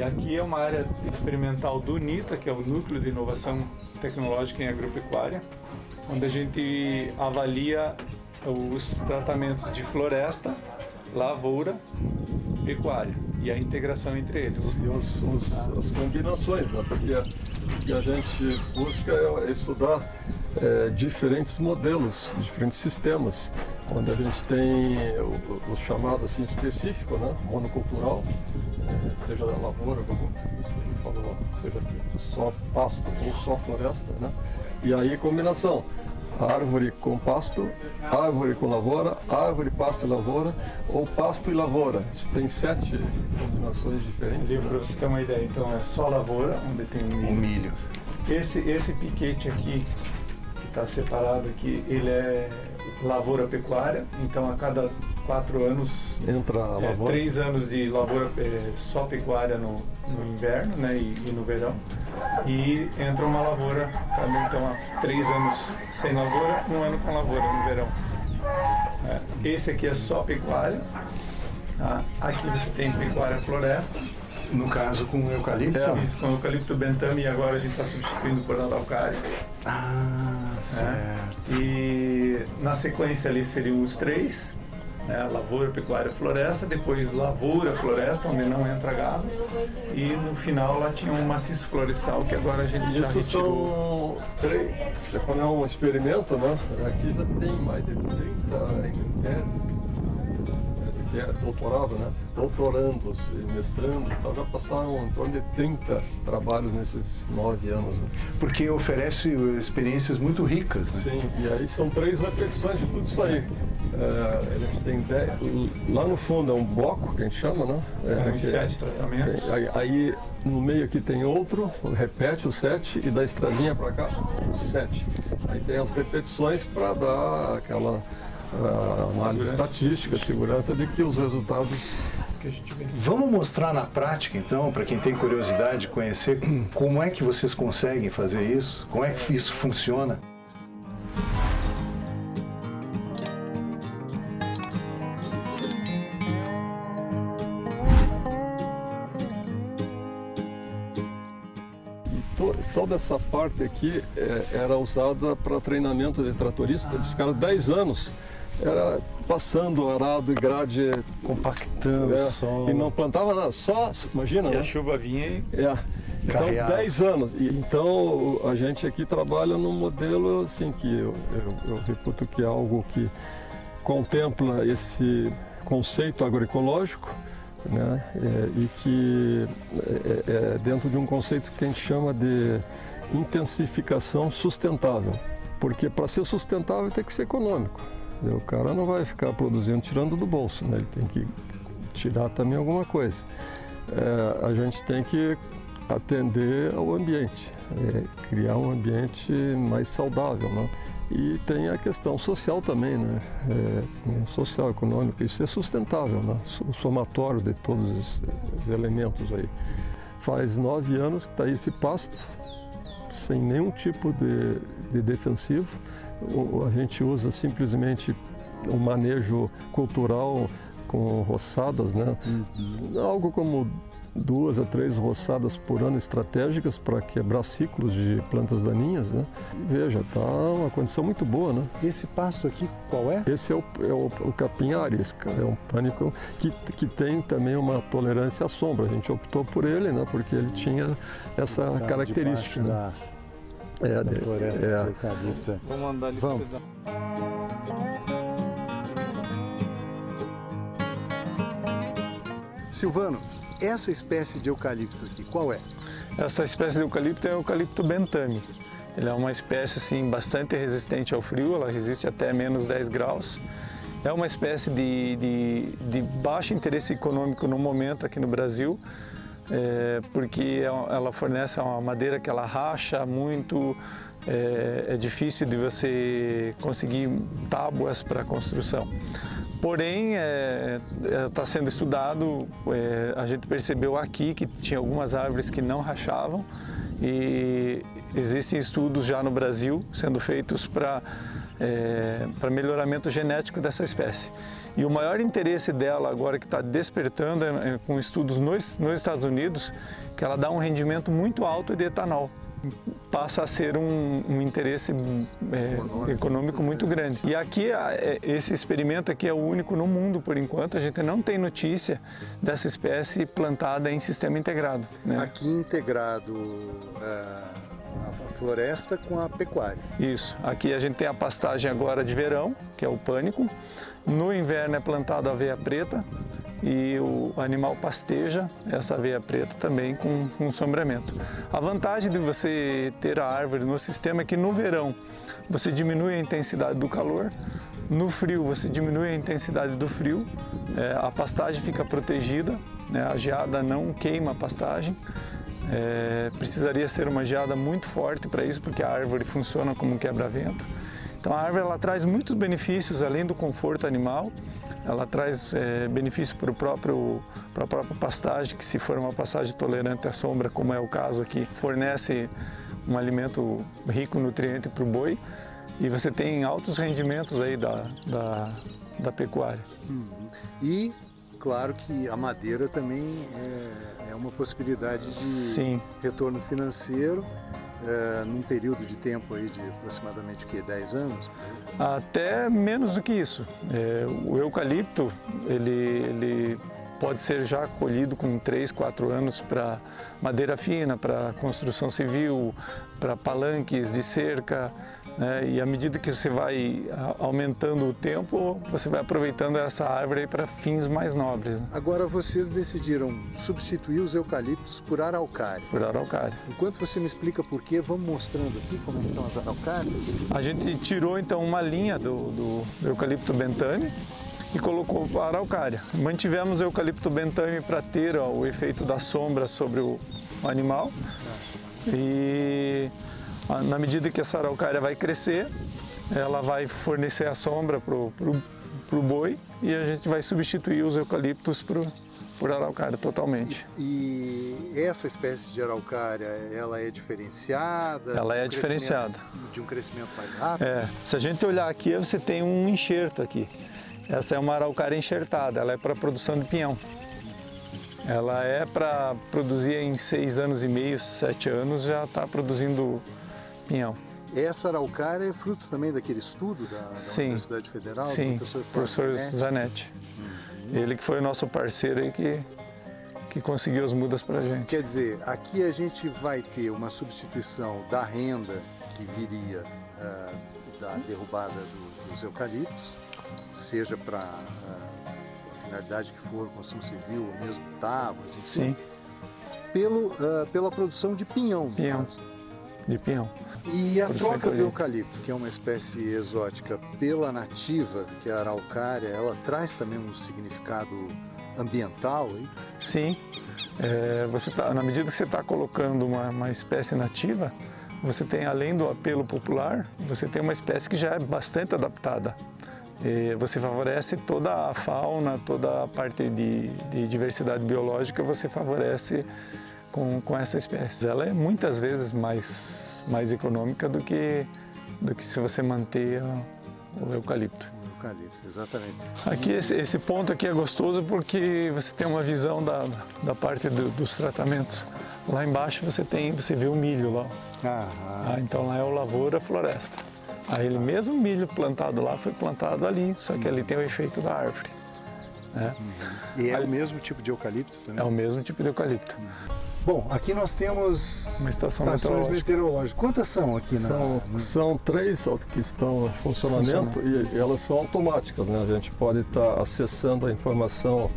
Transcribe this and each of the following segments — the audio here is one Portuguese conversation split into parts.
aqui é uma área experimental do NITA, que é o Núcleo de Inovação Tecnológica em Agropecuária, onde a gente avalia os tratamentos de floresta, lavoura, pecuária e a integração entre eles. E as combinações, né? Porque o que a gente busca é estudar diferentes modelos, diferentes sistemas, onde a gente tem o chamado assim específico, né? Monocultural, seja da lavoura, como você falou, seja só pasto ou só floresta, né? E aí combinação, árvore com pasto, árvore com lavoura, árvore, pasto e lavoura, ou pasto e lavoura. A gente tem 7 combinações diferentes. Para você ter uma ideia, então é só lavoura, onde tem o milho. Esse piquete aqui, que está separado aqui, ele é lavoura pecuária, então a cada 4 anos entra a lavoura. 3 anos de lavoura só pecuária no inverno, né, e no verão, e entra uma lavoura também, então há 3 anos sem lavoura, 1 ano com lavoura no verão. Esse aqui é só pecuária. Aqui você tem pecuária floresta. No caso com eucalipto? Isso, com eucalipto bentame, e agora a gente está substituindo por araucária. Certo. E na sequência ali seriam os 3, né, lavoura, pecuária, floresta, depois lavoura, floresta, onde não entra gado, e no final lá tinha um maciço florestal que agora a gente já retirou. Você quando é um experimento, né? Aqui já tem mais de 30 teses, doutorado, né? Doutorandos e mestrandos, então já passaram em torno de 30 trabalhos nesses 9 anos. Né? Porque oferece experiências muito ricas, né? Sim, e aí são 3 repetições de tudo isso aí. A gente tem 10, lá no fundo é um bloco que a gente chama, né? 7 tratamentos. Aí no meio aqui tem outro, repete os 7 e da estradinha para cá, os 7. Aí tem as repetições para dar aquela análise estatística, segurança de que os resultados que a gente vê. Vamos mostrar na prática, então, para quem tem curiosidade, conhecer como é que vocês conseguem fazer isso, como é que isso funciona. Toda essa parte aqui era usada para treinamento de tratorista. Eles ficaram 10 anos passando arado e grade, compactando o solo. E não plantava nada, só, imagina, E né? a chuva vinha e... Então, Carreava. 10 anos. Então, a gente aqui trabalha num modelo assim que eu reputo que é algo que contempla esse conceito agroecológico, né? E que é dentro de um conceito que a gente chama de intensificação sustentável. Porque para ser sustentável tem que ser econômico. O cara não vai ficar produzindo tirando do bolso, né? Ele tem que tirar também alguma coisa. A gente tem que atender ao ambiente, criar um ambiente mais saudável, né? E tem a questão social também, né? Social, econômica, isso é sustentável, né? O somatório de todos os elementos aí. Faz 9 anos que está aí esse pasto, sem nenhum tipo de defensivo. A gente usa simplesmente um manejo cultural com roçadas, né? Algo como 2 a 3 roçadas por ano estratégicas para quebrar ciclos de plantas daninhas, né? Veja, está uma condição muito boa, né? Esse pasto aqui, qual é? Esse é o capim arisca, é um pânico que tem também uma tolerância à sombra. A gente optou por ele, né? Porque ele tinha essa característica. Né? Da floresta de eucalipto. Vamos andar ali. Vamos. Silvano, essa espécie de eucalipto aqui, qual é? Essa espécie de eucalipto é o eucalipto bentame. Ele é uma espécie assim, bastante resistente ao frio, ela resiste até menos 10 graus. É uma espécie de baixo interesse econômico no momento aqui no Brasil, porque ela fornece uma madeira que ela racha muito, é difícil de você conseguir tábuas para construção. Porém, está sendo estudado, a gente percebeu aqui que tinha algumas árvores que não rachavam e existem estudos já no Brasil sendo feitos para para melhoramento genético dessa espécie. E o maior interesse dela agora que está despertando com estudos nos Estados Unidos, que ela dá um rendimento muito alto de etanol. Passa a ser um interesse econômico muito grande. E aqui, esse experimento aqui é o único no mundo, por enquanto. A gente não tem notícia dessa espécie plantada em sistema integrado, né? Aqui integrado a floresta com a pecuária. Isso. Aqui a gente tem a pastagem agora de verão, que é o pânico. No inverno é plantado aveia preta e o animal pasteja essa aveia preta também com sombreamento. A vantagem de você ter a árvore no sistema é que no verão você diminui a intensidade do calor, no frio você diminui a intensidade do frio, a pastagem fica protegida, né? A geada não queima a pastagem. Precisaria ser uma geada muito forte para isso, porque a árvore funciona como um quebra-vento. Então a árvore ela traz muitos benefícios, além do conforto animal, ela traz benefício para a própria pastagem, que se for uma pastagem tolerante à sombra, como é o caso aqui, fornece um alimento rico em nutriente para o boi, e você tem altos rendimentos aí da pecuária. E claro que a madeira também é uma possibilidade de Sim. retorno financeiro num período de tempo aí de aproximadamente 10 anos? Até menos do que isso. O eucalipto, ele pode ser já colhido com 3, 4 anos para madeira fina, para construção civil, para palanques de cerca, né? E à medida que você vai aumentando o tempo, você vai aproveitando essa árvore para fins mais nobres, né? Agora vocês decidiram substituir os eucaliptos por araucária. Por araucária. Enquanto você me explica por quê, vamos mostrando aqui como estão as araucárias. A gente tirou então uma linha do eucalipto bentame e colocou a araucária. Mantivemos o eucalipto bentame para ter o efeito da sombra sobre o animal. E na medida que essa araucária vai crescer, ela vai fornecer a sombra pro boi e a gente vai substituir os eucaliptos por araucária totalmente. E essa espécie de araucária, ela é diferenciada? Ela é diferenciada. De um crescimento mais rápido? Se a gente olhar aqui, você tem um enxerto aqui. Essa é uma araucária enxertada, ela é para produção de pinhão. Ela é para produzir em 6 anos e meio, 7 anos, já está produzindo pinhão. Essa araucária é fruto também daquele estudo da Universidade Federal? Sim, do professor Zanetti. Ele que foi o nosso parceiro aí que conseguiu as mudas para a gente. Quer dizer, aqui a gente vai ter uma substituição da renda que viria da derrubada dos eucaliptos, seja para a finalidade que for, construção civil, ou mesmo tábuas, enfim. Sim. Pela produção de pinhão. Pinhão. De pinhão. E a troca do eucalipto, que é uma espécie exótica, pela nativa, que é a araucária, ela traz também um significado ambiental? Hein? Sim. Na medida que você está colocando uma espécie nativa, você tem, além do apelo popular, você tem uma espécie que já é bastante adaptada. Você favorece toda a fauna, toda a parte de diversidade biológica, você favorece com essa espécie. Ela é muitas vezes mais econômica do que se você manter o eucalipto. O eucalipto, exatamente. Aqui esse ponto aqui é gostoso porque você tem uma visão da parte dos tratamentos. Lá embaixo você vê o milho lá. Então lá é o lavoura floresta. Aí ele mesmo milho plantado lá foi plantado ali, só que ali tem o efeito da árvore. Né? E é o mesmo tipo de eucalipto também? É o mesmo tipo de eucalipto. Bom, aqui nós temos uma estações meteorológicas. Quantas são aqui? São 3 que estão em funcionamento e elas são automáticas, né? A gente pode estar acessando a informação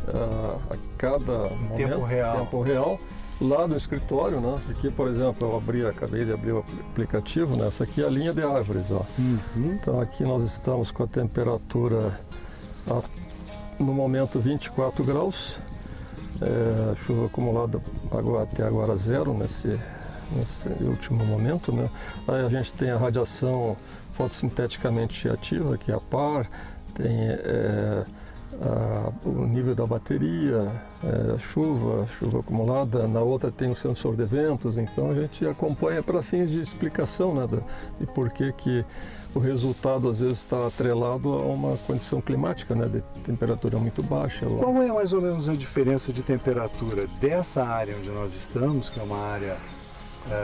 a cada momento, tempo real, lá do escritório, né? Aqui, por exemplo, acabei de abrir o aplicativo, né? Essa aqui é a linha de árvores, ó. Então aqui nós estamos com a temperatura no momento 24 graus. Chuva acumulada até agora 0 nesse último momento, né? Aí a gente tem a radiação fotossinteticamente ativa, que é a PAR, tem o nível da bateria, chuva acumulada, na outra tem o sensor de ventos, então a gente acompanha para fins de explicação, né, de por que o resultado às vezes está atrelado a uma condição climática, né, de temperatura muito baixa. Qual é mais ou menos a diferença de temperatura dessa área onde nós estamos, que é uma área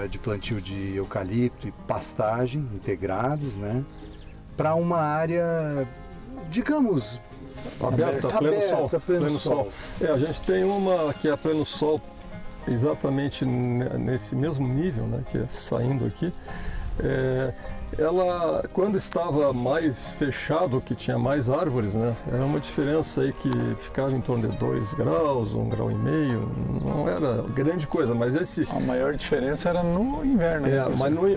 de plantio de eucalipto e pastagem integrados, né, para uma área, digamos, aberta, pleno sol. A gente tem uma que é a pleno sol, exatamente nesse mesmo nível, né, que é saindo aqui. Ela, quando estava mais fechado, que tinha mais árvores, né, era uma diferença aí que ficava em torno de 2 graus, 1,5 graus, não era grande coisa, mas A maior diferença era no inverno.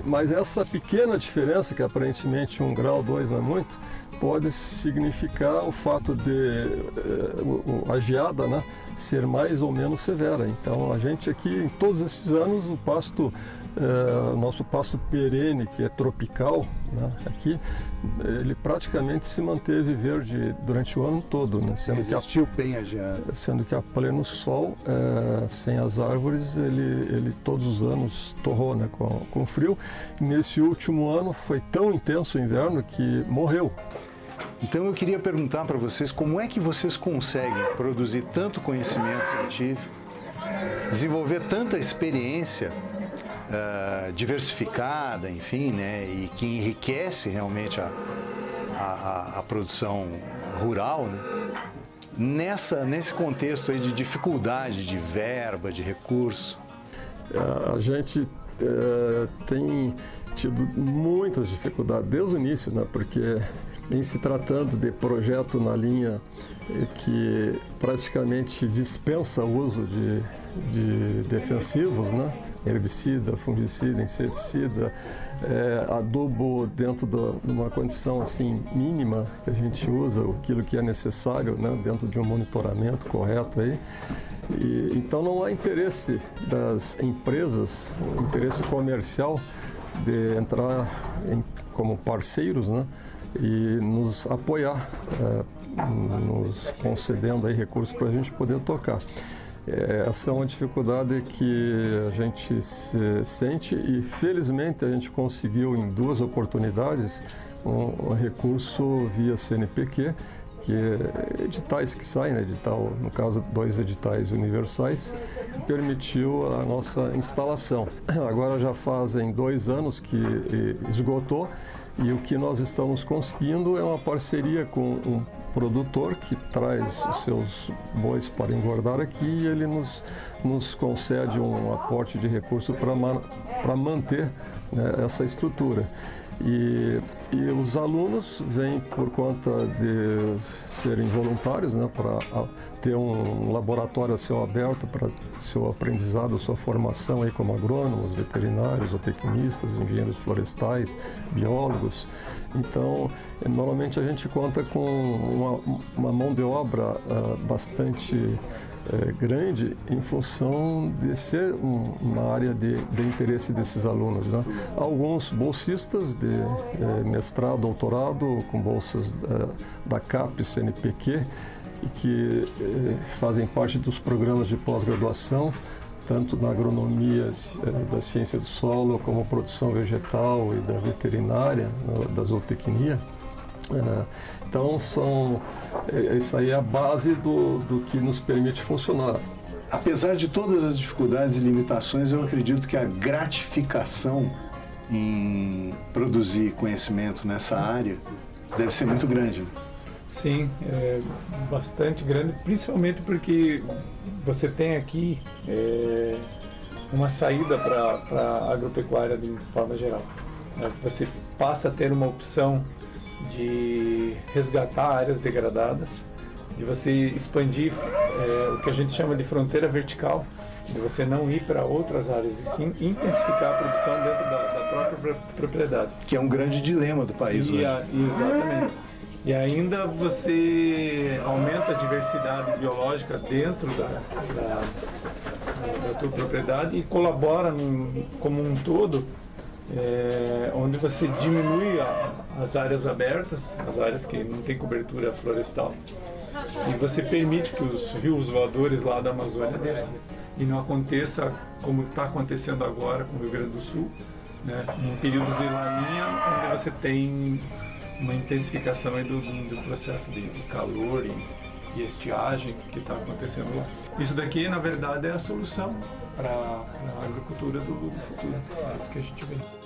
Mas essa pequena diferença, que aparentemente 1 grau, 2 não é muito, pode significar o fato de a geada, né, ser mais ou menos severa. Então a gente aqui, em todos esses anos, o pasto, nosso pasto perene, que é tropical, né, aqui, ele praticamente se manteve verde durante o ano todo, né, resistiu bem a geada. Sendo que a pleno sol, sem as árvores, ele todos os anos torrou, né, com frio. E nesse último ano foi tão intenso o inverno que morreu. Então eu queria perguntar para vocês como é que vocês conseguem produzir tanto conhecimento científico, desenvolver tanta experiência diversificada, enfim, né, e que enriquece realmente a produção rural, né, nesse contexto aí de dificuldade de verba, de recurso. A gente tem tido muitas dificuldades desde o início, né, porque em se tratando de projeto na linha que praticamente dispensa o uso de defensivos, né? Herbicida, fungicida, inseticida, adubo dentro de uma condição assim mínima que a gente usa, aquilo que é necessário, né? Dentro de um monitoramento correto aí. Então não há interesse das empresas, interesse comercial de entrar como parceiros, né? E nos apoiar, nos concedendo aí recursos para a gente poder tocar. Essa é uma dificuldade que a gente sente e felizmente a gente conseguiu em 2 oportunidades um recurso via CNPq, que é editais que saem, né? Edital, no caso 2 editais universais, que permitiu a nossa instalação. Agora já fazem 2 anos que esgotou. E o que nós estamos conseguindo é uma parceria com um produtor que traz os seus bois para engordar aqui e ele nos concede um aporte de recurso para manter, né, essa estrutura. E os alunos vêm por conta de serem voluntários, né, para ter um laboratório a céu aberto para seu aprendizado, sua formação aí como agrônomos, veterinários, zootecnistas, engenheiros florestais, biólogos. Então, normalmente a gente conta com uma mão de obra bastante grande em função de ser uma área de interesse desses alunos, né? Alguns bolsistas de mestrado, doutorado, com bolsas da CAP, CNPq, e que fazem parte dos programas de pós-graduação, tanto na agronomia, da ciência do solo, como produção vegetal e da veterinária, da zootecnia. Então, isso aí é a base do que nos permite funcionar. Apesar de todas as dificuldades e limitações, eu acredito que a gratificação em produzir conhecimento nessa área deve ser muito grande. Sim, é bastante grande, principalmente porque você tem aqui uma saída para a agropecuária de forma geral. Você passa a ter uma opção de resgatar áreas degradadas, de você expandir o que a gente chama de fronteira vertical, de você não ir para outras áreas e sim intensificar a produção dentro da própria propriedade. Que é um grande dilema do país hoje. Exatamente. E ainda você aumenta a diversidade biológica dentro da tua propriedade e colabora como um todo onde você diminui as áreas abertas, as áreas que não tem cobertura florestal, e você permite que os rios voadores lá da Amazônia desçam. E não aconteça como está acontecendo agora com o Rio Grande do Sul, né, em períodos de laninha, onde você tem uma intensificação aí do processo de calor e estiagem que está acontecendo lá. Isso daqui, na verdade, é a solução para a agricultura do futuro. É isso que a gente vê.